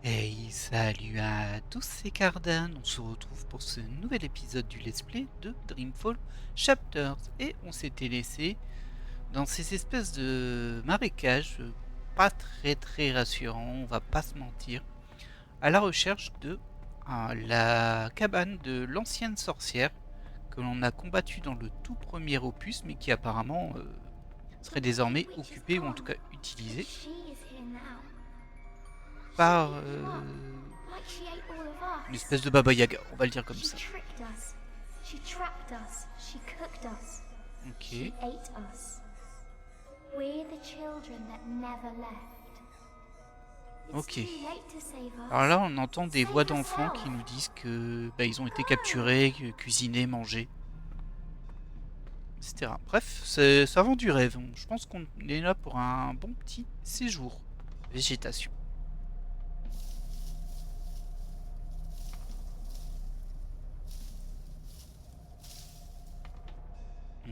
Hey, salut à tous, c'est Cardan. On se retrouve pour ce nouvel épisode du Let's Play de Dreamfall Chapters. Et on s'était laissé dans ces espèces de marécages pas très rassurants, on va pas se mentir, à la recherche de la cabane de l'ancienne sorcière que l'on a combattue dans le tout premier opus, mais qui apparemment serait désormais occupée ou en tout cas utilisée par une espèce de Baba Yaga, on va le dire comme ça. Ok. Ok. Alors là, on entend des voix d'enfants qui nous disent que ils ont été capturés, cuisinés, mangés, etc. Bref, ça vend du rêve. Je pense qu'on est là pour un bon petit séjour. Végétation.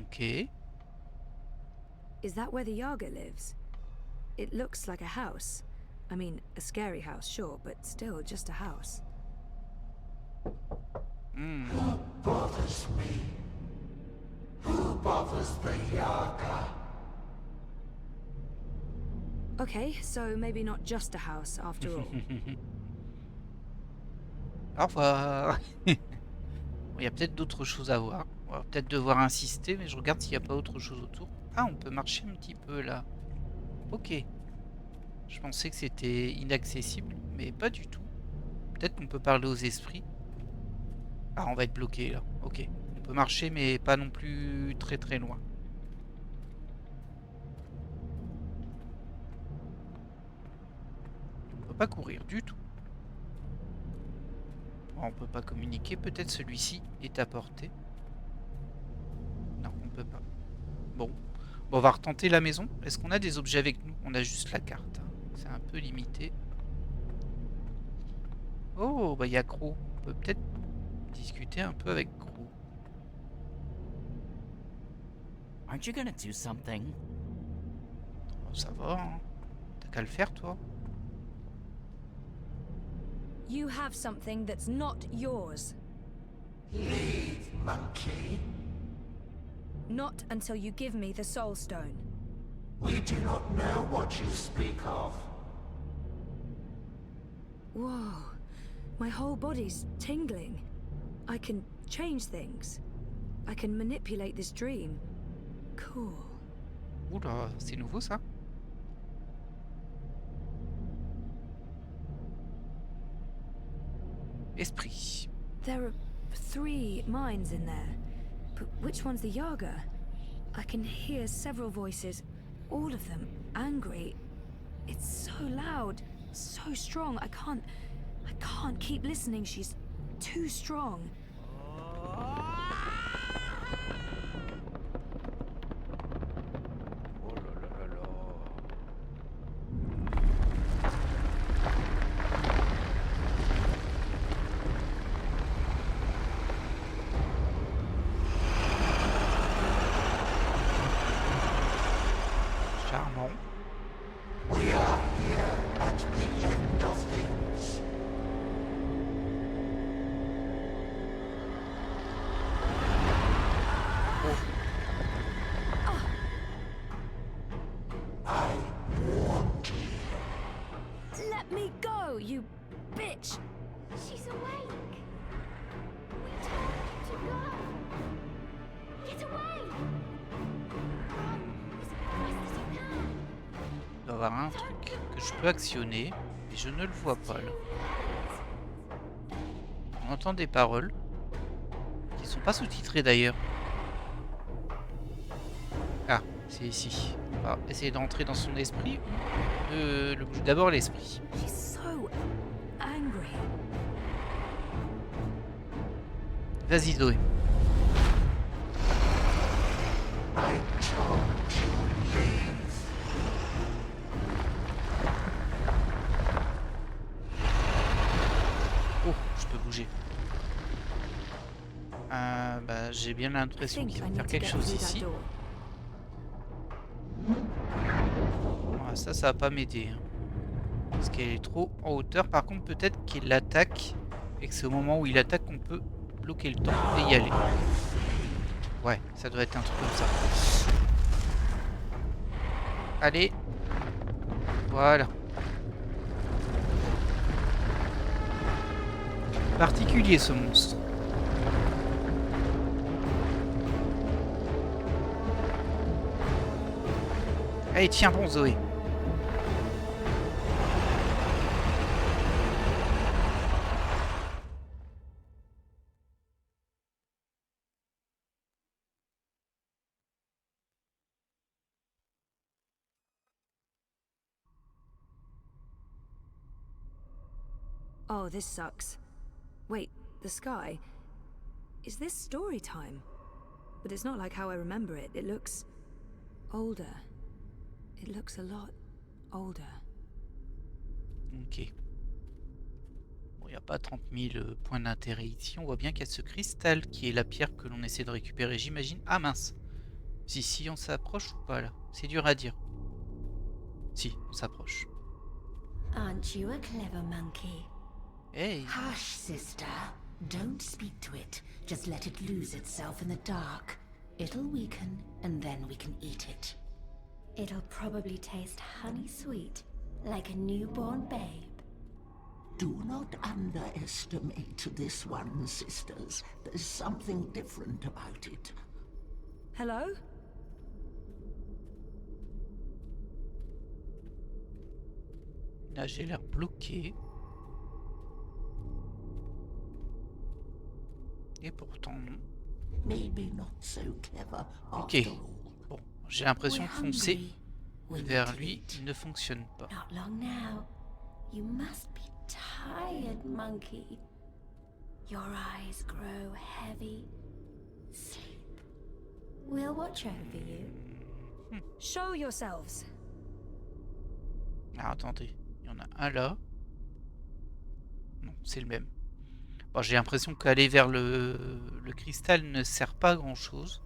Ok. Is that where the Yaga lives? It looks like a house. I mean, a scary house, sure, but still just a house. Hmm. Who bothers me? Who bothers the Yaga? Okay, so maybe not just a house after all. Au revoir. Il y a peut-être d'autres choses à voir. On va peut-être devoir insister, mais je regarde s'il n'y a pas autre chose autour. Ah, on peut marcher un petit peu là. Ok. Je pensais que c'était inaccessible, mais pas du tout. Peut-être qu'on peut parler aux esprits. Ah, on va être bloqué là. Ok. On peut marcher, mais pas non plus très loin. On peut pas courir du tout. Bon, on peut pas communiquer. Peut-être celui-ci est à portée. Non, on peut pas. Bon. Bon, on va retenter la maison. Est-ce qu'on a des objets avec nous? On a juste la carte. C'est un peu limité. Oh, bah il y a Crow. On peut peut-être discuter un peu avec Crow. Aren't you gonna do something? Oh, ça va, hein. T'as qu'à le faire, toi. You have something that's not yours. Leave, monkey. Not until you give me the Soul Stone. We do not know what you speak of. Whoa. My whole body's tingling. I can change things. I can manipulate this dream. Cool. Oula, c'est nouveau ça. Esprit. There are 3 minds in there. But which one's the Yaga? I can hear several voices, all of them angry. It's so loud, so strong. I can't keep listening. She's too strong. Oh là là là là. Charmant. We are here at the end of things. I warned you. Let me go, you bitch! She's awake. We told her to go. Get away. Run as fast as you can. Il doit y avoir un truc que je peux actionner, mais je ne le vois pas là. On entend des paroles qui sont pas sous-titrées d'ailleurs. Ah, c'est ici. On va essayer d'entrer dans son esprit ou d'abord l'esprit. She's so angry. Vas-y Zoé. I told you leave. Oh, je peux bouger. J'ai bien I l'impression think qu'il I va need faire to quelque get chose through that ici. door. Ah, ça va pas m'aider. Hein. Parce qu'elle est trop en hauteur. Par contre, peut-être qu'il attaque. Et que c'est au moment où il attaque qu'on peut bloquer le temps et y aller. Ouais, ça doit être un truc comme ça. Allez. Voilà. Particulier ce monstre. Allez, tiens bon Zoé. Oh, this sucks. Wait, the sky? Is this story time? But it's not like how I remember it. It looks older. It looks a lot older. Ok. Bon, il n'y a pas 30 000 points d'intérêt ici. On voit bien qu'il y a ce cristal qui est la pierre que l'on essaie de récupérer, j'imagine. Ah mince. Si, on s'approche ou pas là? C'est dur à dire. Si, on s'approche. Aren't you a clever monkey? Hey! Hush, sister. Don't speak to it. Just let it lose itself in the dark. It'll weaken, and then we can eat it. It'll probably taste honey sweet, like a newborn babe. Do not underestimate this one, sisters. There's something different about it. Hello? Là, j'ai l'air bloqué. Et pourtant, non. Maybe not so clever Ok. after all. Bon, j'ai l'impression We're que foncer hungry. We need vers to lui eat. ne fonctionne pas. Not long now. You must be tired, monkey. Your eyes grow heavy. Sleep. We'll watch over you. Show yourselves. Ah, attendez, il y en a un là. Non, c'est le même. Bon, j'ai l'impression qu'aller vers le cristal ne sert pas à grand chose.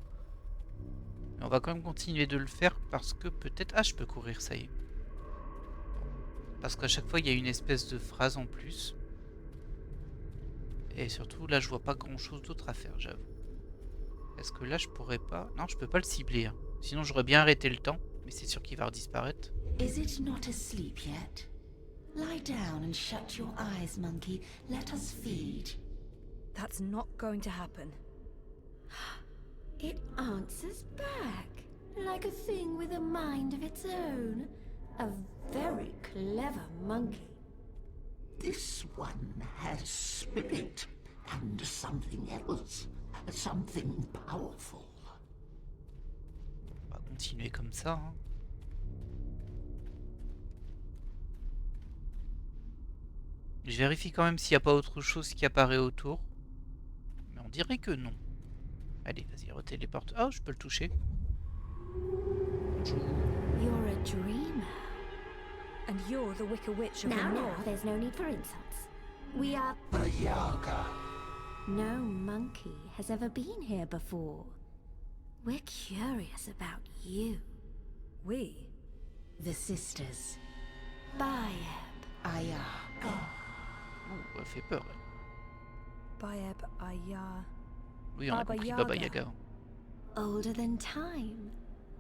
Mais on va quand même continuer de le faire parce que peut-être... Ah, je peux courir, ça y est. Parce qu'à chaque fois, il y a une espèce de phrase en plus. Et surtout, là, je vois pas grand chose d'autre à faire, j'avoue. Est-ce que là, je pourrais pas... Non, je peux pas le cibler. Hein. Sinon, j'aurais bien arrêté le temps. Mais c'est sûr qu'il va redisparaître. Is it not asleep yet? Lie down and shut your eyes, monkey. Let us feed. That's not going to happen. It answers back, like a thing with a mind of its own. A very clever monkey. This one has spirit and something else. Something powerful. On va continuer comme ça. Hein. Je vérifie quand même s'il n'y a pas autre chose qui apparaît autour. Mais on dirait que non. Allez, vas-y, retéléporte. Oh, je peux le toucher. Bonjour. You're a dreamer. And you're the Wicker Witch of the Now, North. there's no need for insults. We are... The Yaga. No monkey has ever been here before. We're curious about you. We? The sisters. Bayeb, Ayaga. Oh, elle fait peur. Elle. Bayeb Aya. Oui, on a Baba compris Yaga. Baba Yaga. Older than time.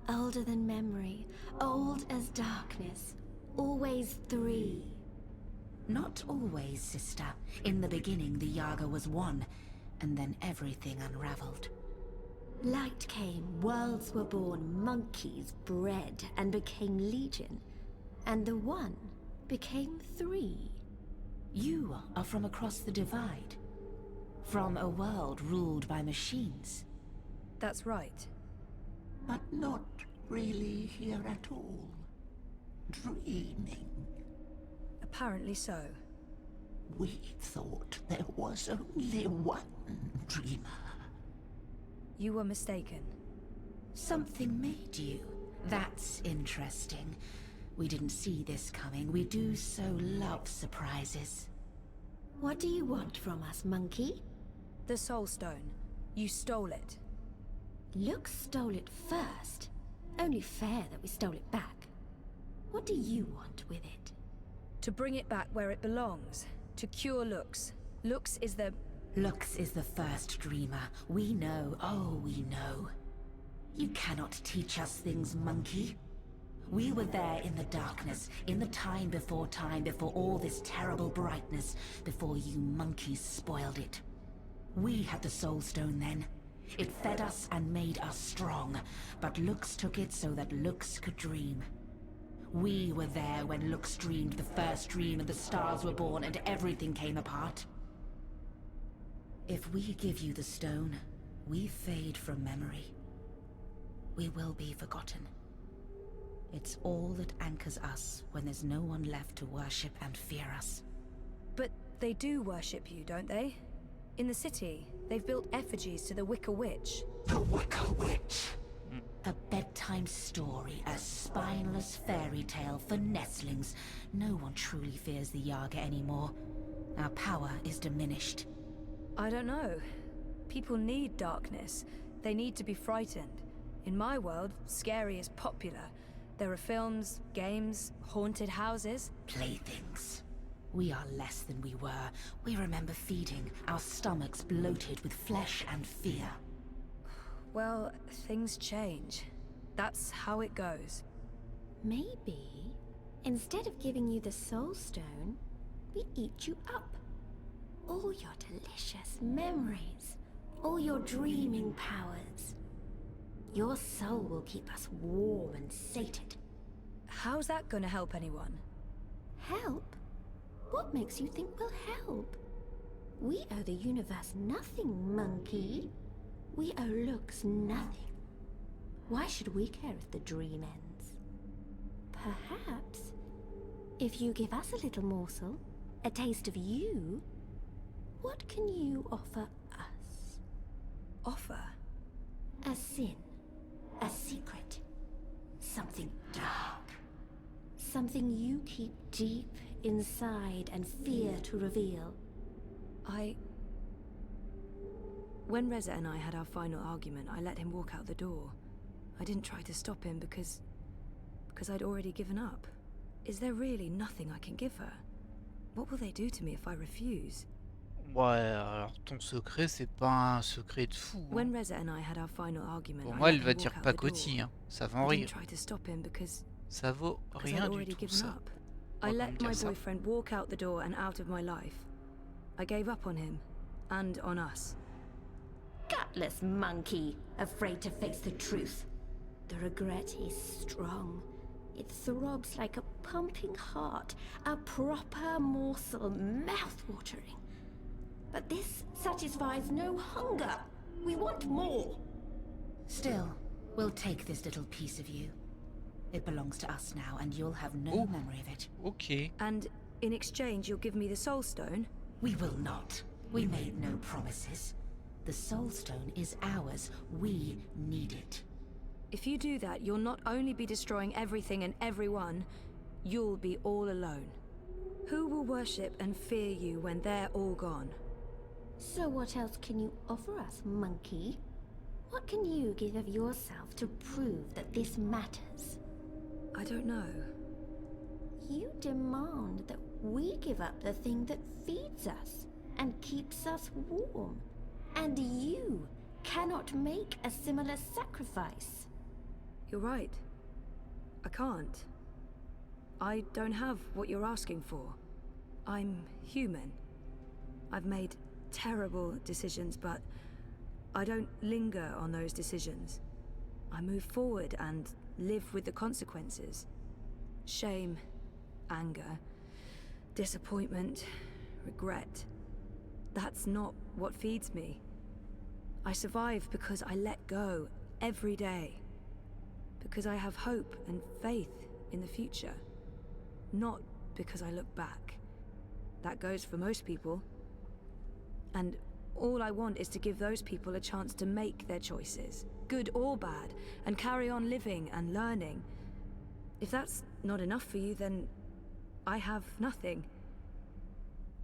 Older than memory. Old as darkness. Always three. Not always, sister. In the beginning, the Yaga was one, and then everything unraveled. Light came, worlds were born, monkeys bred and became legion. And the one became three. You are from across the divide. From a world ruled by machines. That's right. But not really here at all. Dreaming. Apparently so. We thought there was only one dreamer. You were mistaken. Something made you. That's interesting. We didn't see this coming. We do so love surprises. What do you want from us, monkey? The Soul Stone. You stole it. Lux stole it first. Only fair that we stole it back. What do you want with it? To bring it back where it belongs. To cure Lux. Lux is the... Lux is the first dreamer. We know, oh, we know. You cannot teach us things, monkey. We were there in the darkness, in the time, before all this terrible brightness, before you monkeys spoiled it. We had the Soul Stone then. It fed us and made us strong, but Lux took it so that Lux could dream. We were there when Lux dreamed the first dream and the stars were born and everything came apart. If we give you the stone, we fade from memory. We will be forgotten. It's all that anchors us when there's no one left to worship and fear us. But they do worship you, don't they? In the city, they've built effigies to the Wicker Witch. The Wicker Witch. A bedtime story, a spineless fairy tale for nestlings. No one truly fears the Yaga anymore. Our power is diminished. I don't know. People need darkness. They need to be frightened. In my world, scary is popular. There are films, games, haunted houses. Playthings. We are less than we were. We remember feeding, our stomachs bloated with flesh and fear. Well, things change. That's how it goes. Maybe, instead of giving you the Soul Stone, we eat you up. All your delicious memories, all your dreaming powers. Your soul will keep us warm and sated. How's that gonna help anyone? Help? What makes you think we'll help? We owe the universe nothing, monkey. We owe Lux nothing. Why should we care if the dream ends? Perhaps, if you give us a little morsel, a taste of you, what can you offer us? Offer? A sin, a secret, something dark, something you keep deep inside and fear to reveal. When Reza and I had our final argument, I let him walk out the door. I didn't try to stop him because I'd already given up. Is there really nothing I can give her? What will they do to me if I refuse? Ouais, alors ton secret, c'est pas un secret de fou. Hein. When Reza and I had our final argument, Pour I moi, let elle him va walk dire out the pacotille. door. Hein. Ça va en I didn't rire. try to stop him because Ça vaut I'd rien du already tout, given ça. up. On I va pas let me my dire ça. boyfriend walk out the door and out of my life. I gave up on him, and on us. Gutless monkey, afraid to face the truth. The regret is strong. It throbs like a pumping heart, a proper morsel, mouth-watering. But this satisfies no hunger. We want more. Still, we'll take this little piece of you. It belongs to us now, and you'll have no Oh. memory of it. Ok. And in exchange, you'll give me the Soul Stone? We will not. We made no promises. The Soul Stone is ours. We need it. If you do that, you'll not only be destroying everything and everyone, you'll be all alone. Who will worship and fear you when they're all gone? So what else can you offer us, monkey? What can you give of yourself to prove that this matters? I don't know. You demand that we give up the thing that feeds us and keeps us warm. And you cannot make a similar sacrifice. You're right. I can't. I don't have what you're asking for. I'm human. I've made terrible decisions, but I don't linger on those decisions. I move forward and live with the consequences. Shame, anger, disappointment, regret. That's not what feeds me. I survive because I let go every day. Because I have hope and faith in the future. Not because I look back. That goes for most people. And all I want is to give those people a chance to make their choices, good or bad, and carry on living and learning. If that's not enough for you, then I have nothing.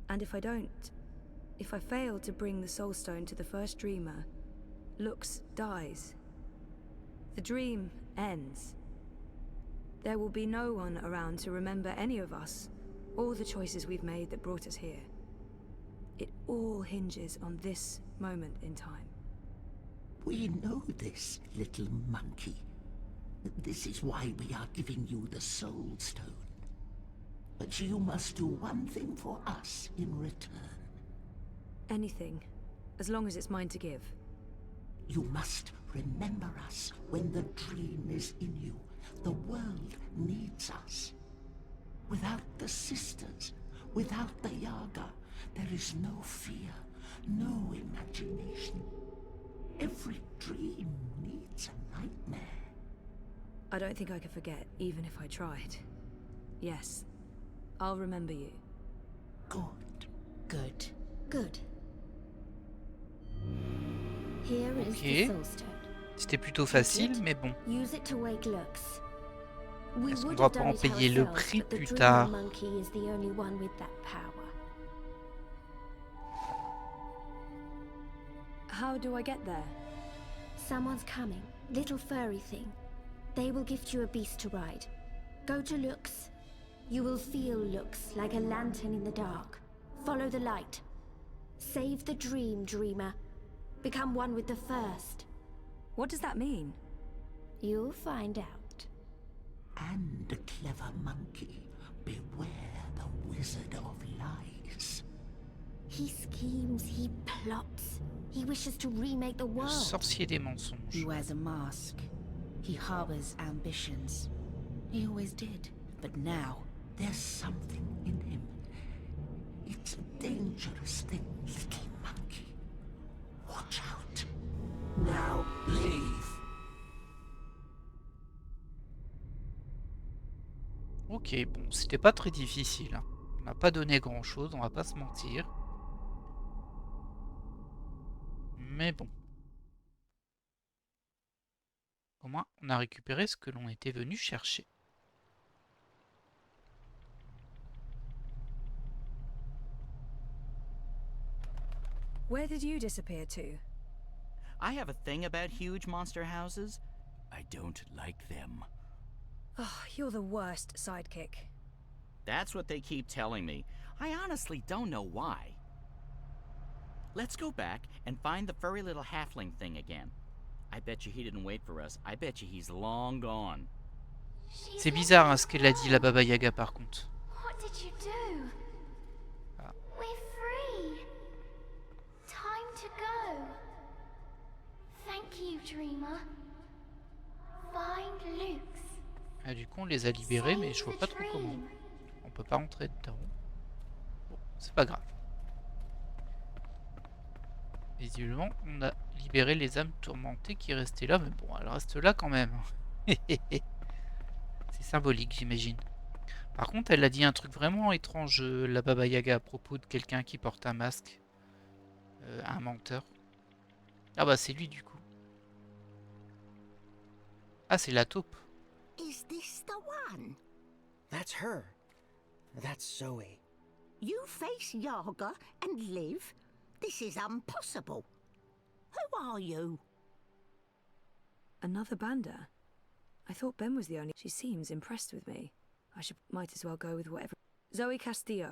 And if I don't, if I fail to bring the Soul Stone to the first dreamer, Lux dies. The dream ends. There will be no one around to remember any of us, All the choices we've made that brought us here. It all hinges on this moment in time. We know this, little monkey. This is why we are giving you the Soul Stone. But you must do one thing for us in return. Anything, as long as it's mine to give. You must remember us when the dream is in you. The world needs us. Without the sisters, without the Yaga, there is no fear, no imagination. Every dream needs a nightmare. I don't think I could forget, even if I tried. Yes, I'll remember you. Good. Good. Good. Here is Ok. the Soul Stone. C'était plutôt facile, mais bon. Use it to wake Lux. We Est-ce qu'on would va have pas done en it payer le ourselves, prix but the plus Dreamer tard? Monkey is the only one with that power. How do I get there? Someone's coming. Little furry thing. They will gift you a beast to ride. Go to Lux. You will feel Lux like a lantern in the dark. Follow the light. Save the dream, Dreamer. Become one with the first. What does that mean? You'll find out. And clever monkey, beware the Wizard of Lies. He schemes, he plots. He wishes to remake the Le world. sorcier des mensonges. He wears a mask. He harbors ambitions. He always did. But now, There's something in him. It's a dangerous thing, little monkey. Watch out. Now leave. Ok, bon, c'était pas très difficile. Hein. On n'a pas donné grand chose, on va pas se mentir. Mais bon. Au moins, on a récupéré ce que l'on était venu chercher. Where did you disappear to? I have a thing about huge monster houses. I don't like them. Oh, you're the worst sidekick. That's what they keep telling me. I honestly don't know why. Let's go back and find the furry little halfling thing again. I bet you he didn't wait for us. I bet you he's long gone. She's C'est let bizarre hein, us ce qu'elle a dit la go. Baba Yaga par contre. What did you do? Ah. We're free. Time to go. Thank you, Dreamer. Find Lux. Ah, du coup on les a libérés mais je vois Save pas the trop comment. dream. On peut pas rentrer dedans. Bon, c'est pas grave. Visiblement on a libéré les âmes tourmentées qui restaient là, mais bon elles restent là quand même. C'est symbolique j'imagine. Par contre elle a dit un truc vraiment étrange la Baba Yaga à propos de quelqu'un qui porte un masque. Un menteur. Ah bah c'est lui du coup. Ah c'est la taupe. Is this the one? That's her. That's Zoe. You face Yaga and live? This is impossible. Who are you? Another Banda? I thought Ben was the only. She seems impressed with me. Might as well go with whatever. Zoe Castillo,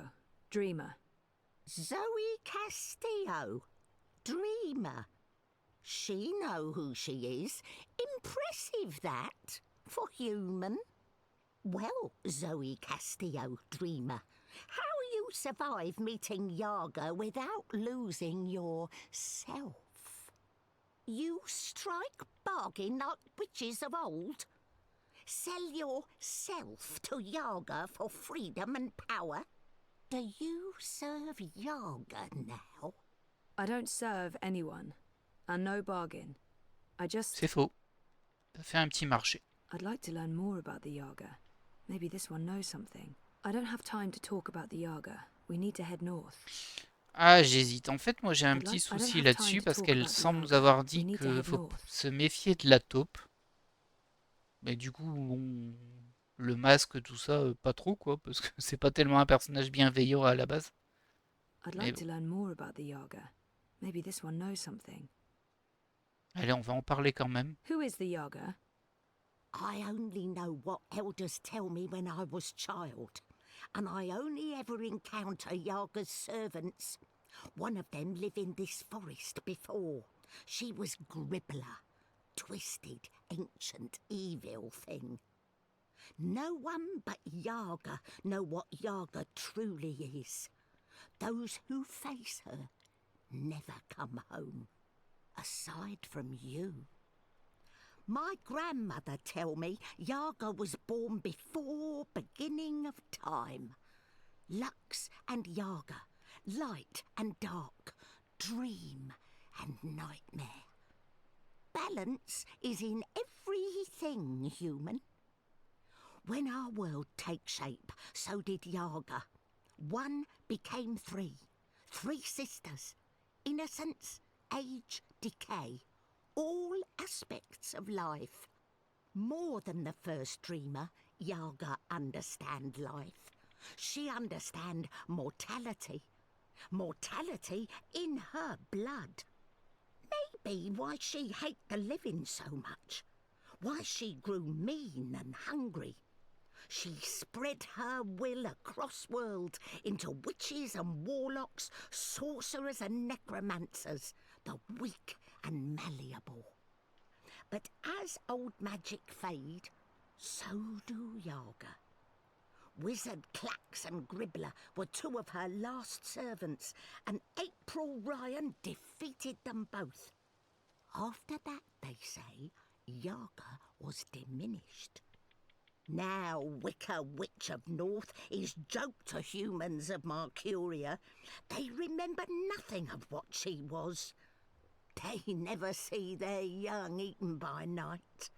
Dreamer. Zoe Castillo. Dreamer. She know who she is. Impressive that, for human. Well, Zoe Castillo, Dreamer, how you survive meeting Yaga without losing yourself? You strike bargain like witches of old? Sell yourself to Yaga for freedom and power? Do you serve Yaga now? I don't serve anyone, and no bargain. I just. C'est faux. Ça fait un petit marché. I'd like to learn more about the Yaga. Maybe this one knows something. I don't have time to talk about the Yaga. We need to head north. Ah, j'hésite. En fait, moi j'ai un I'd petit like- I don't souci have là-dessus time to parce talk qu'elle about the semble nous Yaga. avoir We dit need to qu'il head faut north. se méfier de la taupe. Mais du coup, le masque, tout ça, pas trop quoi, parce que c'est pas tellement un personnage bienveillant à la base. I'd Mais like bon. to learn more about the Yaga. Maybe this one knows something. Allez, on va en parler quand même. Who is the Yaga? I only know what elders tell me when I was child. and I only ever encounter Yaga's servants. One of them lived in this forest before. She was Gribbler, twisted, ancient, evil thing. No one but Yaga know what Yaga truly is. Those who face her never come home, aside from you. My grandmother tell me Yaga was born before beginning of time. Lux and Yaga, light and dark, dream and nightmare. Balance is in everything human. When our world takes shape, so did Yaga. One became three. Three sisters. Innocence, age, decay. All aspects of life. More than the first dreamer, Yaga understand life. She understand mortality. Mortality in her blood. Maybe why she hate the living so much. Why she grew mean and hungry. She spread her will across worlds into witches and warlocks, sorcerers and necromancers, the weak and malleable. But as old magic fade, so do Yaga. Wizard Clax and Gribbler were two of her last servants, and April Ryan defeated them both. After that, they say, Yaga was diminished. Now Wicca Witch of North is joke to humans of Mercuria. They remember nothing of what she was. They never see their young eaten by night.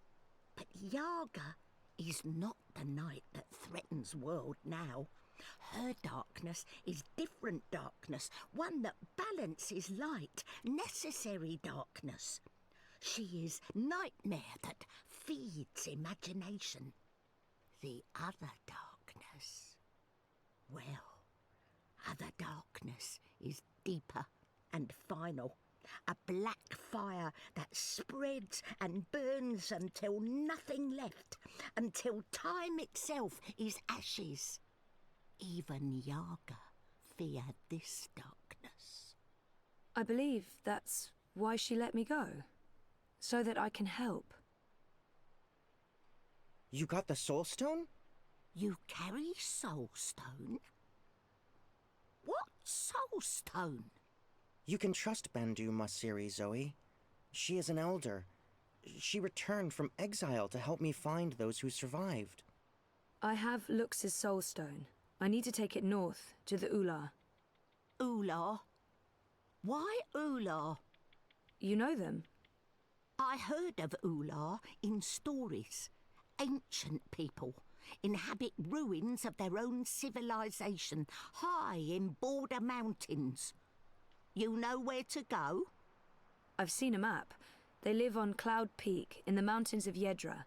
But Yaga is not the night that threatens world now. Her darkness is different darkness, one that balances light, necessary darkness. She is nightmare that feeds imagination. The other darkness, well, other darkness is deeper and final. A black fire that spreads and burns until nothing left, until time itself is ashes. Even Yaga feared this darkness. I believe that's why she let me go. So that I can help. You got the Soul Stone? You carry Soul Stone? What Soul Stone? You can trust Bandu Masiri, Zoe. She is an elder. She returned from exile to help me find those who survived. I have Lux's Soul Stone. I need to take it north, to the Ular. Ular? Why Ular? You know them? I heard of Ular in stories. Ancient people inhabit ruins of their own civilization, high in border mountains. You know where to go? I've seen a map. They live on Cloud Peak, in the mountains of Yedra.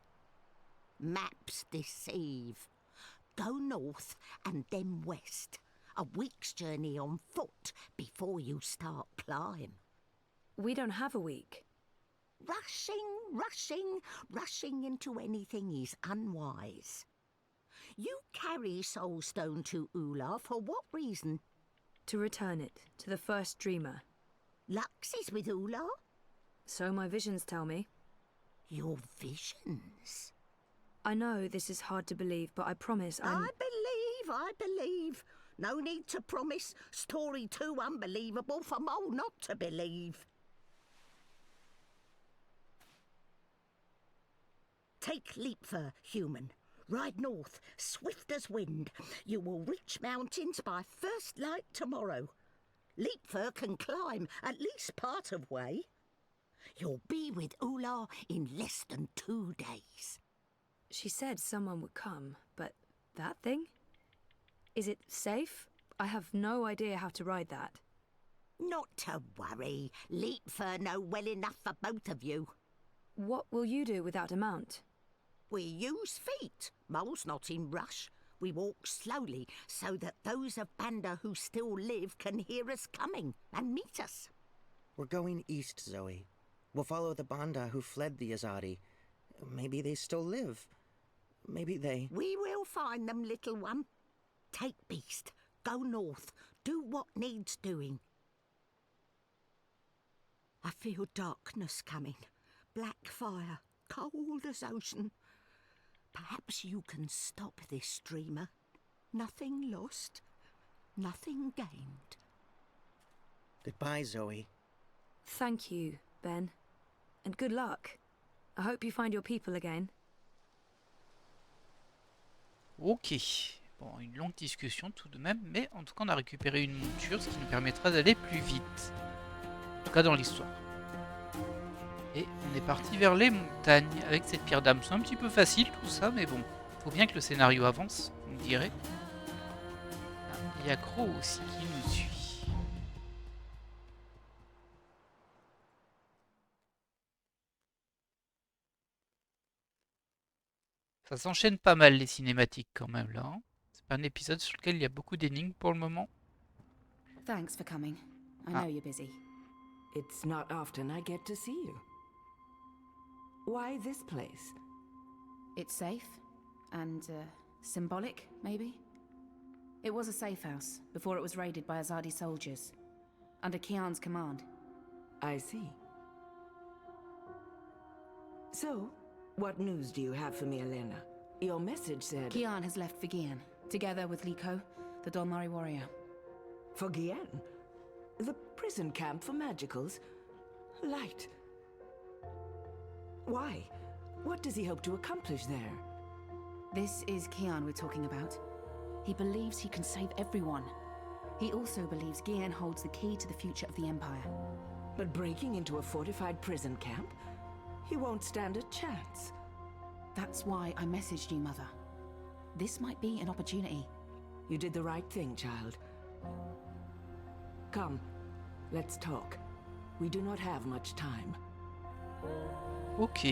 Maps deceive. Go north and then west. A week's journey on foot before you start climb. We don't have a week. Rushing into anything is unwise. You carry Soul Stone to Ular for what reason? To return it to the first dreamer. Lux is with Ular? So my visions tell me. Your visions? I know this is hard to believe, but I promise I believe. No need to promise. Story too unbelievable for Mole not to believe. Take Leapfur, human. Ride north, swift as wind. You will reach mountains by first light tomorrow. Leapfur can climb at least part of way. You'll be with Ular in less than 2 days. She said someone would come, but that thing? Is it safe? I have no idea how to ride that. Not to worry. Leapfur know well enough for both of you. What will you do without a mount? We use feet. Mole's not in rush. We walk slowly so that those of Banda who still live can hear us coming and meet us. We're going east, Zoe. We'll follow the Banda who fled the Azadi. Maybe they still live. Maybe they... We will find them, little one. Take Beast. Go north. Do what needs doing. I feel darkness coming. Black fire. Cold as ocean. Perhaps you can stop this, dreamer. Nothing lost. Nothing gained. Goodbye, Zoe. Thank you, Ben. And good luck. I hope you find your people again. Ok. Bon, une longue discussion tout de même, mais en tout cas on a récupéré une monture, ce qui nous permettra d'aller plus vite. En tout cas dans l'histoire. Et on est parti vers les montagnes avec cette pierre d'âme. C'est un petit peu facile tout ça, mais bon, faut bien que le scénario avance, on dirait. Ah, il y a Crow aussi qui nous suit. Ça s'enchaîne pas mal les cinématiques quand même là. Hein. C'est pas un épisode sur lequel il y a beaucoup d'énigmes pour le moment. Thanks for coming. I Ah. know you're busy. It's not often I get to see you. Why this place? It's safe and symbolic, maybe? It was a safe house before it was raided by Azadi soldiers, under Kian's command. I see. So, what news do you have for me, Elena? Your message said... Kian has left for Gian, together with Liko, the Dolmari warrior. For Gien? The prison camp for magicals? Light. Why? What does he hope to accomplish there? This is Kian we're talking about. He believes he can save everyone. He also believes Gian holds the key to the future of the Empire. But breaking into a fortified prison camp? He won't stand a chance. That's why I messaged you, Mother. This might be an opportunity. You did the right thing, child. Come, let's talk. We do not have much time. Ok.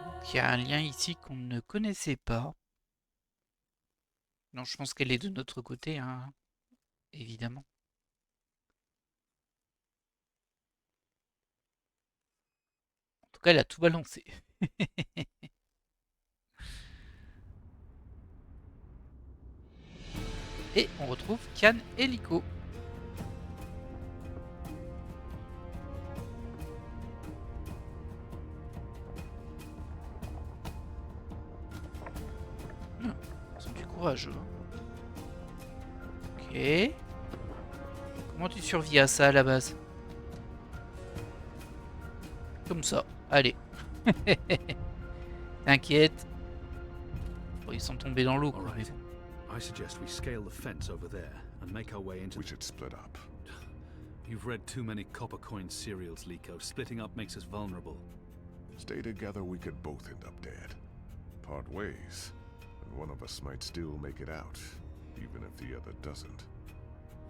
Donc il y a un lien ici qu'on ne connaissait pas. Non, je pense qu'elle est de notre côté, hein, évidemment. En tout cas, elle a tout balancé. Et on retrouve Kian et Liko. Ils sont du courageux. Ok. Comment tu survis à ça à la base? Comme ça. Allez. T'inquiète. Oh, ils sont tombés dans l'eau. All right. I suggest we scale the fence over there and make our way into... We should split up. You've read too many copper coin serials, Liko. Splitting up makes us vulnerable. Stay together, we could both end up dead. Part ways, and one of us might still make it out, even if the other doesn't.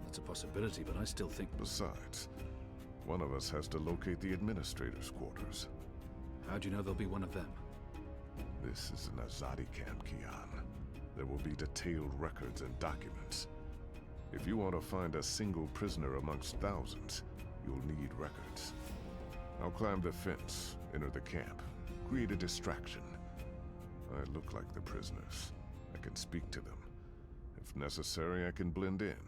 That's a possibility, but I still think... Besides, one of us has to locate the administrator's quarters. How do you know there'll be one of them? This is an Azadi camp, Kian. There will be detailed records and documents. If you want to find a single prisoner amongst thousands, you'll need records. I'll climb the fence, enter the camp, create a distraction. I look like the prisoners. I can speak to them. If necessary, I can blend in.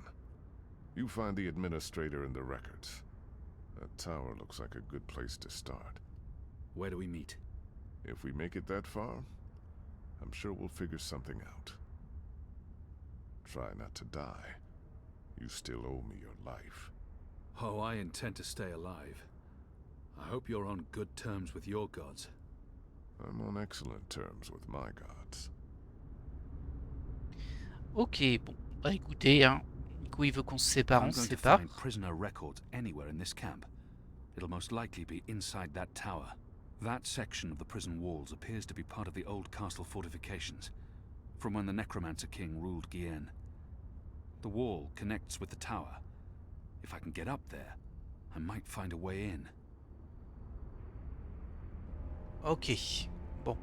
You find the administrator and the records. That tower looks like a good place to start. Where do we meet? If we make it that far, I'm sure we'll figure something out. Try not to die. You still owe me your life. Oh, I intend to stay alive. I hope you're on good terms with your gods. I'm on excellent terms with my gods. Ok, bon. Bah écoutez, hein. Nico, il veut qu'on se sépare, on I'm se going to sépare. find prisoner records anywhere in this camp. It'll most likely be inside that tower. That section of the prison walls appears to be part of the old castle fortifications, from when the Necromancer King ruled Gien. The wall connects with the tower. If I can get up there, I might find a way in. Ok, bon.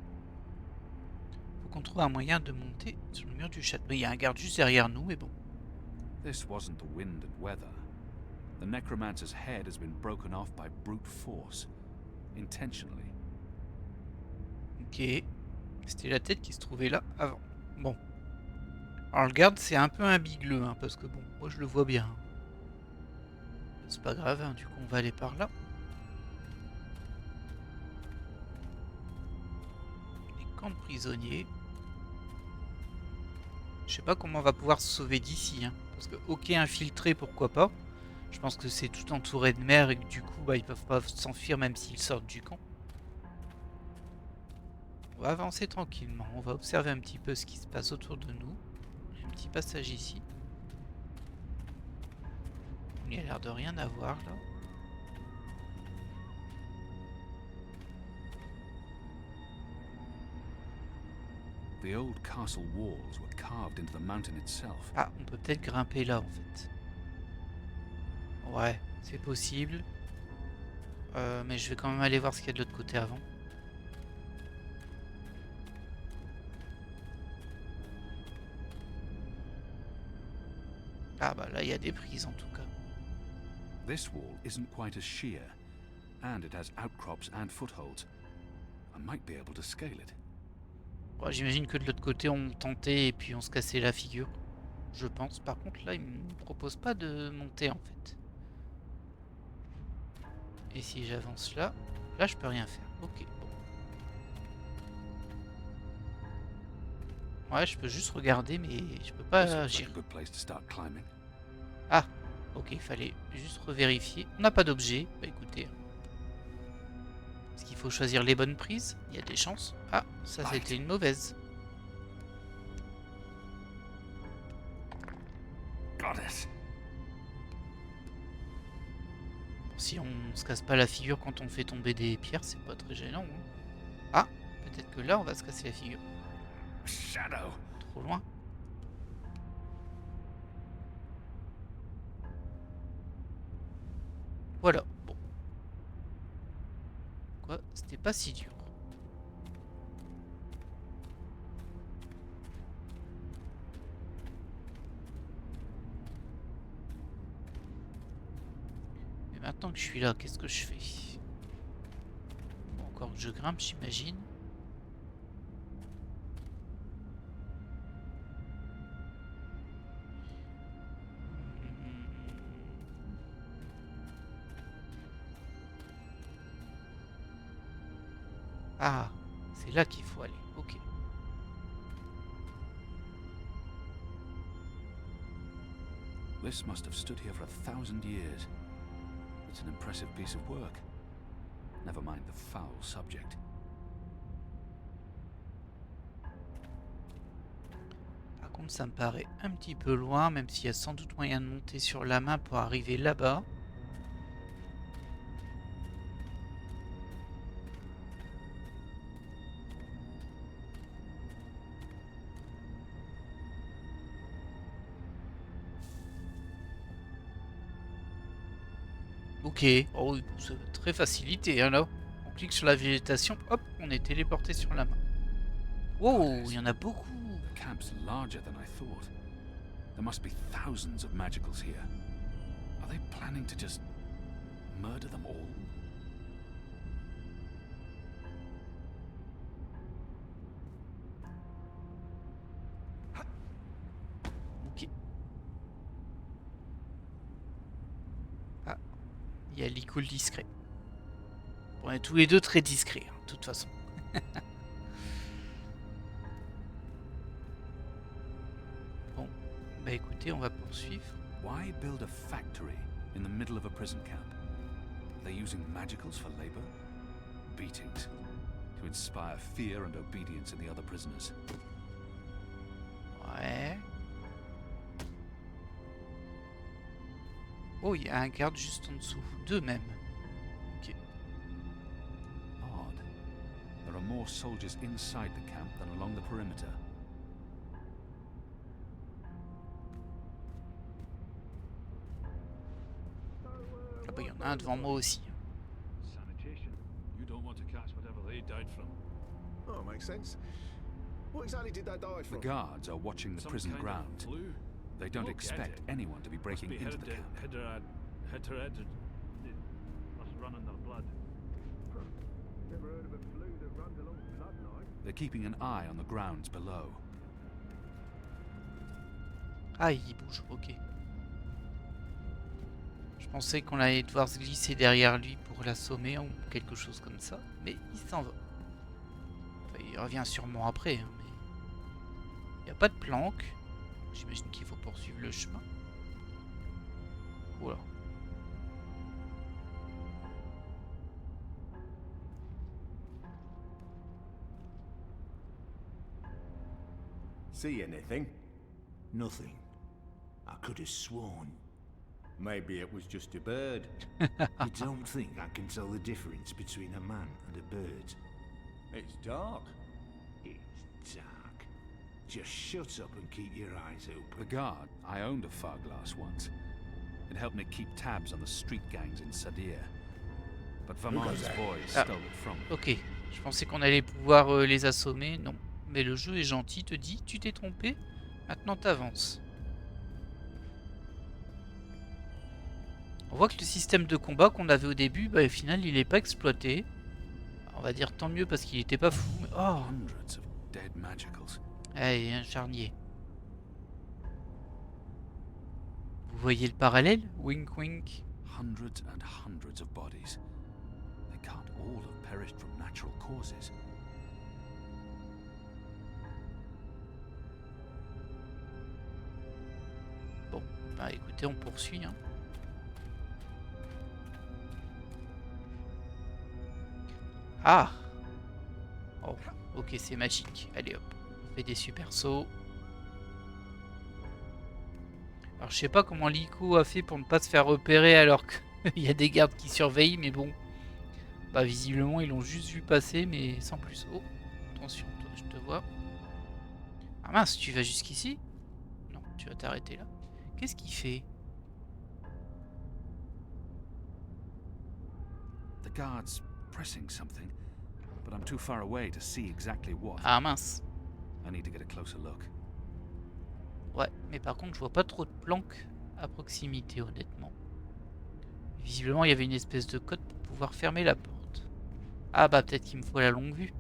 Faut qu'on trouve un moyen de monter sur le mur du château. Il y a un garde juste derrière nous, mais bon. This wasn't the wind and weather. The Necromancer's head has been broken off by brute force, intentionally. Ok. C'était la tête qui se trouvait là avant. Bon. Alors le garde c'est un peu un bigleux, hein, parce que bon, moi je le vois bien. C'est pas grave, hein, du coup on va aller par là. Les camps de prisonniers. Je sais pas comment on va pouvoir se sauver d'ici, hein, parce que ok infiltré pourquoi pas. Je pense que c'est tout entouré de mer et que du coup bah, ils peuvent pas s'enfuir même s'ils sortent du camp. On va avancer tranquillement, on va observer un petit peu ce qui se passe autour de nous. Un petit passage ici. Il y a l'air de rien avoir là. The old castle walls were carved into the mountain itself. Ah, on peut peut-être grimper là en fait. Ouais, c'est possible. Mais je vais quand même aller voir ce qu'il y a de l'autre côté avant. Ah bah là il y a des prises en tout cas. This wall isn't quite as sheer, and it has outcrops and footholds. I might be able to scale it. Bon, j'imagine que de l'autre côté on tentait et puis on se cassait la figure. Je pense. Par contre là il me propose pas de monter en fait. Et si j'avance là, là je peux rien faire. Ok. Ouais, je peux juste regarder, mais je peux pas agir. Ah, ok, il fallait juste revérifier. On n'a pas d'objet. Bah écoutez. Est-ce qu'il faut choisir les bonnes prises? Il y a des chances. Ah, ça c'était une mauvaise. Si on se casse pas la figure quand on fait tomber des pierres, c'est pas très gênant. Hein. Ah, peut-être que là on va se casser la figure. Shadow. Trop loin. Voilà. Bon. Quoi? C'était pas si dur. Mais maintenant que je suis là, qu'est-ce que je fais? Bon, encore que je grimpe, j'imagine. Ah, c'est là qu'il faut aller. Ok. This must have stood here for 1,000 years. It's an impressive piece of work. Never mind the foul subject. Par contre, ça me paraît un petit peu loin, même s'il y a sans doute moyen de monter sur la main pour arriver là-bas. Ok, oh, c'est très facilité hein, là. On clique sur la végétation, hop, on est téléporté sur la main. Wow, il y en a beaucoup. The camp's larger than I thought. There must be thousands of magicals here. Are they planning to just murder them all? Ok. Ah, il y a l'icône discret. On est tous les deux très discrets, hein, de toute façon. Bon, bah écoutez, on va poursuivre. Why build a factory in the middle of a prison camp? Are they using magicals for labor? Beatings. To inspire fear and obedience in the other prisoners. Ouais. Oh, il y a un garde juste en dessous. Deux même. Ok. Odd. There are more soldiers inside the camp than along the perimeter. Ah bah il y en a un devant moi aussi. Sanitation. You don't want to catch whatever they died from. Oh, makes sense. What exactly did they die The from? guards are watching the Some prison kind of ground. flu? They don't Look, expect Ed, anyone to be breaking Must be into the camp. hereditary. It must run in their blood. Never heard of a flu that runs along bloodline. They're keeping an eye on the grounds below. Ah, il bouge, ok. Je pensais qu'on allait devoir se glisser derrière lui pour l'assommer ou quelque chose comme ça, mais il s'en va. Enfin, il revient sûrement après, hein, mais... Il n'y a pas de planque. J'imagine qu'il faut poursuivre le chemin. Voilà. See anything? Nothing. I could have sworn. Maybe it was just a bird. You don't think I can tell the difference between a man and a bird? It's dark. It's dark. Just shut up and keep your eyes open. The guard, I owned a Farglass once. It helped me keep tabs on the street gangs in Sadir. But Vermont's boys stole it from me. Ok, je pensais qu'on allait pouvoir les assommer, non. Mais le jeu est gentil, te dit, tu t'es trompé, maintenant t'avances. On voit que le système de combat qu'on avait au début, bah, au final, il n'est pas exploité. On va dire tant mieux parce qu'il était pas fou. Mais... Oh, Hundreds of dead magicals. allez, un charnier. Vous voyez le parallèle? Wink wink. Hundreds and hundreds of bodies. They can't all have perished from natural causes. Bon, bah écoutez, on poursuit, hein. Ah! Oh, ok, c'est magique. Allez hop, on fait des super sauts. Alors je sais pas comment l'ICO a fait pour ne pas se faire repérer alors qu'il y a des gardes qui surveillent, mais bon. Bah visiblement ils l'ont juste vu passer, mais sans plus. Oh, attention, toi, je te vois. Ah mince, tu vas jusqu'ici? Non, tu vas t'arrêter là. Qu'est-ce qu'il fait? The guard's pressing something, but I'm too far away to see exactly what. Ah mince. I need to get a closer look. Ouais, mais par contre je vois pas trop de planques à proximité honnêtement. Visiblement il y avait une espèce de code pour pouvoir fermer la porte. Ah bah peut-être qu'il me faut la longue vue.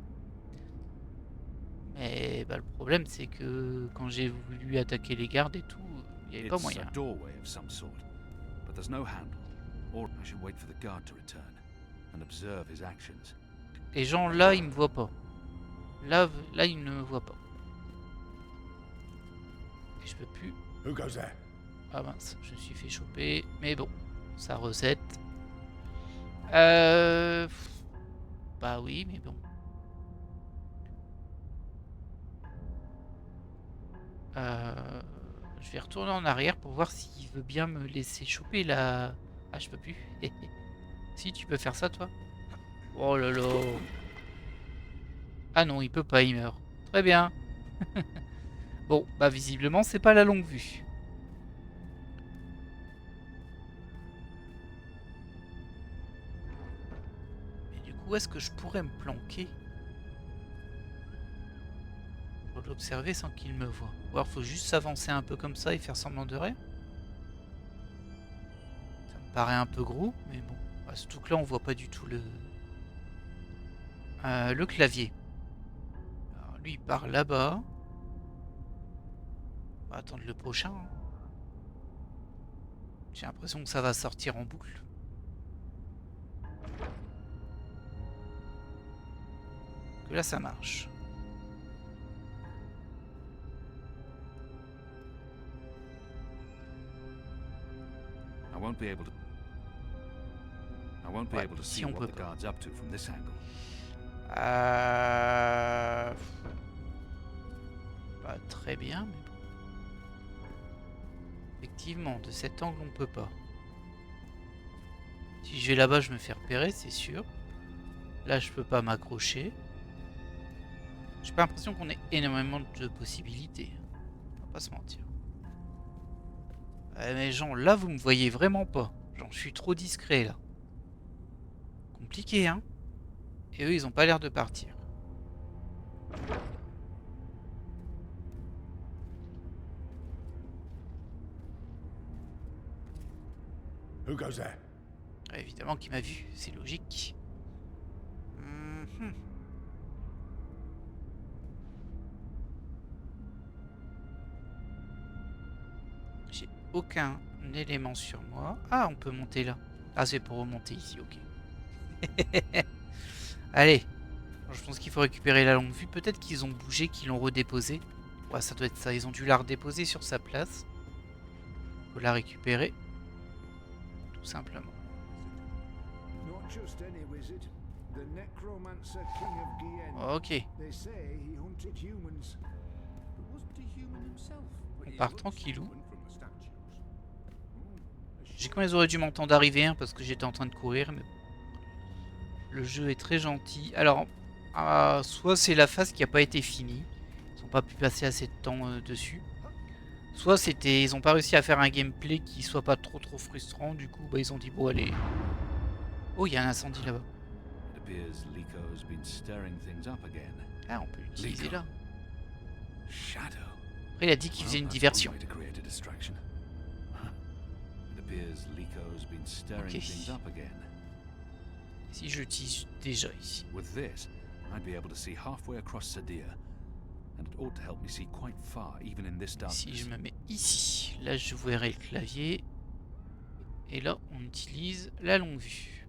Mais bah le problème c'est que quand j'ai voulu attaquer les gardes et tout, il n'y avait pas moyen. It's a doorway of some sort, but there's no handle. Or I should wait for the guard to return and observe his actions. Les gens là ils me voient pas. Là ils ne me voient pas. Et je peux plus. Who goes there? Ah mince, je me suis fait choper. Mais bon, ça recette. Bah oui, mais bon. Je vais retourner en arrière pour voir s'il veut bien me laisser choper la... Ah, je peux plus. Si, tu peux faire ça, toi? Oh là là. Ah non, il peut pas, il meurt. Très bien. Bon, bah visiblement, c'est pas la longue vue. Mais du coup, est-ce que je pourrais me planquer pour l'observer sans qu'il me voie? Ou alors faut juste s'avancer un peu comme ça et faire semblant de rien? Ça me paraît un peu gros, mais bon. Bah, surtout que là, on voit pas du tout le clavier. Alors, lui, il part là-bas. On va attendre le prochain. Hein. J'ai l'impression que ça va sortir en boucle. Que là, ça marche. I won't be able to see what the guard's up to from this angle. Pas très bien, mais bon. Effectivement, de cet angle, on peut pas. Si je vais là-bas, je me fais repérer, c'est sûr. Là, je peux pas m'accrocher. J'ai pas l'impression qu'on ait énormément de possibilités. On va pas se mentir. Mais genre, là, vous me voyez vraiment pas. Genre, je suis trop discret, là. Compliqué, hein? Et eux, ils ont pas l'air de partir. Who goes there? Évidemment qu'il m'a vu, c'est logique. aucun élément sur moi. Ah, on peut monter là. Ah, c'est pour remonter ici, ok. Allez. Je pense qu'il faut récupérer la longue vue. Peut-être qu'ils ont bougé, qu'ils l'ont redéposée. Ouais, ça doit être ça. Ils ont dû la redéposer sur sa place. Faut la récupérer. Tout simplement. Not just any wizard, the necromancer king of Gien. Ok. They say he hunted humans. But wasn't a human himself? On part tranquillou. J'ai quand ils auraient dû m'entendre arriver, hein, parce que j'étais en train de courir. Mais le jeu est très gentil. Alors, soit c'est la phase qui n'a pas été finie. Ils n'ont pas pu passer assez de temps dessus. Soit ils n'ont pas réussi à faire un gameplay qui soit pas trop frustrant. Du coup, bah, ils ont dit bon allez. Oh, il y a un incendie là-bas. Ah, on peut l'utiliser là. Après, il a dit qu'il faisait une diversion. Ok. Si je l'utilise déjà ici. Si je me mets ici, là je verrai le clavier. Et là on utilise la longue vue.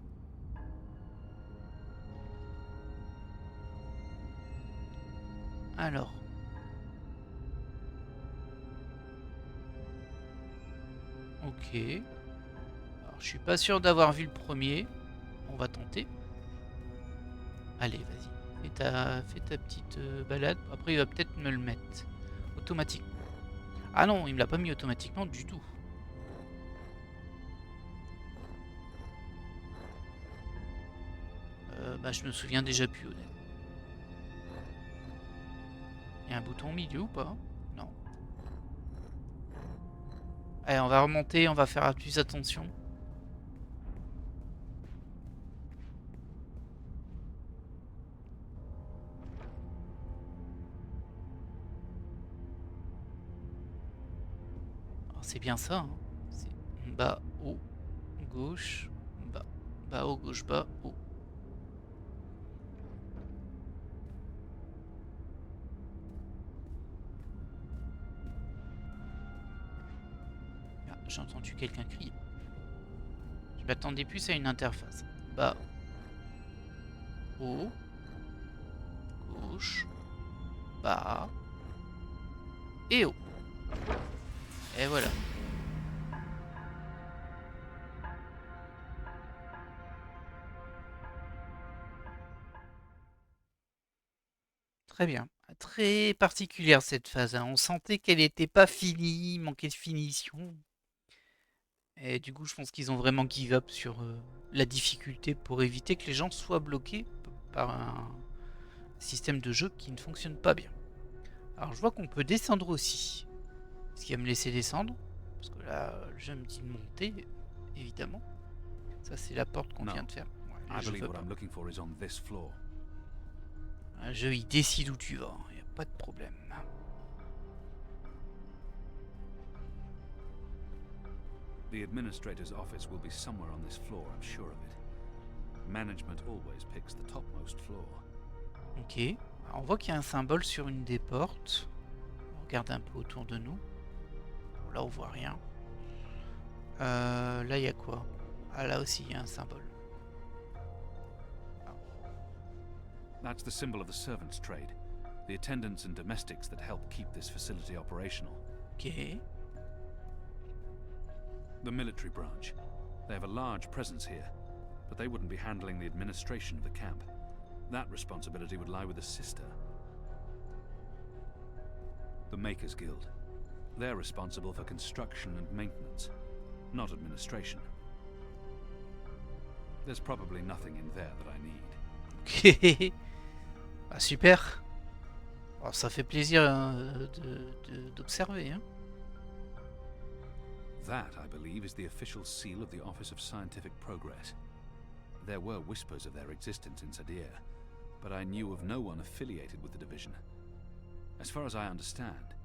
Alors. Ok. Alors je suis pas sûr d'avoir vu le premier. On va tenter. Allez, vas-y. Fais ta petite balade. Après, il va peut-être me le mettre automatiquement. Ah non, il me l'a pas mis automatiquement du tout. Bah, je me souviens déjà plus, honnêtement. Il y a un bouton au milieu ou pas? Non. Allez, on va remonter, on va faire plus attention. C'est bien ça, hein. C'est bas, haut, gauche, bas, bas, haut, gauche, bas, haut. Ah, j'ai entendu quelqu'un crier. Je m'attendais plus à une interface. Bas, haut, gauche, bas et haut. Et voilà. Très bien. Très particulière cette phase, hein. On sentait qu'elle n'était pas finie, manquait de finition. Et du coup, je pense qu'ils ont vraiment give up sur la difficulté pour éviter que les gens soient bloqués par un système de jeu qui ne fonctionne pas bien. Alors, je vois qu'on peut descendre aussi. Est-ce qu'il va me laisser descendre? Parce que là, le jeu me dit de monter, évidemment. Ça, c'est la porte qu'on vient de faire. Ouais, je veux pas. Un jeu, il décide où tu vas. Il n'y a pas de problème. The administrator's office will be somewhere on this floor, I'm sure of it. Management always picks the topmost floor. Ok. Alors, on voit qu'il y a un symbole sur une des portes. On regarde un peu autour de nous. Bon, là, on voit rien. Là, il y a quoi? Ah, là aussi, il y a un symbole. That's the symbol of the servants' trade. The attendants and domestics that help keep this facility operational. Ok. The military branch. They have a large presence here, but they wouldn't be handling the administration of the camp. That responsibility would lie with the sister. The Makers Guild. They're responsible for construction and maintenance, not administration. There's probably nothing in there that I need. Ok. Ah, super. Alors, ça fait plaisir d'observer, hein. That, I believe, is the official seal of the Office of Scientific Progress. There were whispers of their existence in Sadir, but I knew of no one affiliated with the division. As far as I understand,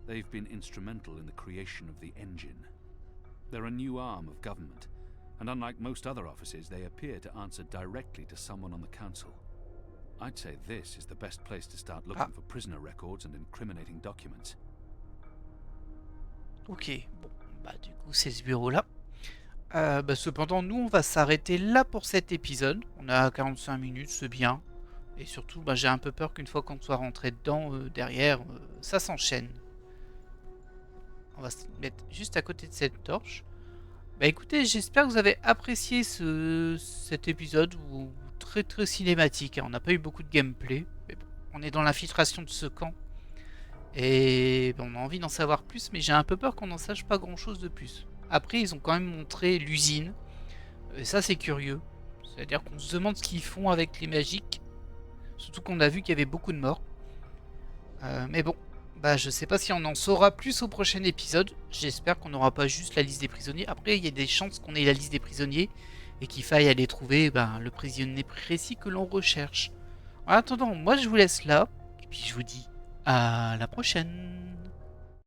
they've been instrumental in the creation of the engine. They're a new arm of government, and unlike most other offices, they appear to answer directly to someone on the council. I'd say this is the best place to start looking for prisoner records and incriminating documents. Ok, bon, du coup, c'est ce bureau-là. Cependant, nous, on va s'arrêter là pour cet épisode. On a 45 minutes, c'est bien. Et surtout, j'ai un peu peur qu'une fois qu'on soit rentré dedans, derrière, ça s'enchaîne. On va se mettre juste à côté de cette torche. Écoutez, j'espère que vous avez apprécié cet épisode très très cinématique. On n'a pas eu beaucoup de gameplay. Mais bon, on est dans l'infiltration de ce camp. Et on a envie d'en savoir plus, mais j'ai un peu peur qu'on n'en sache pas grand chose de plus. Après, ils ont quand même montré l'usine. Et ça, c'est curieux. C'est-à-dire qu'on se demande ce qu'ils font avec les magiques. Surtout qu'on a vu qu'il y avait beaucoup de morts. Mais bon, je sais pas si on en saura plus au prochain épisode. J'espère qu'on n'aura pas juste la liste des prisonniers. Après, il y a des chances qu'on ait la liste des prisonniers et qu'il faille aller trouver le prisonnier précis que l'on recherche. En attendant, moi je vous laisse là. Et puis je vous dis à la prochaine.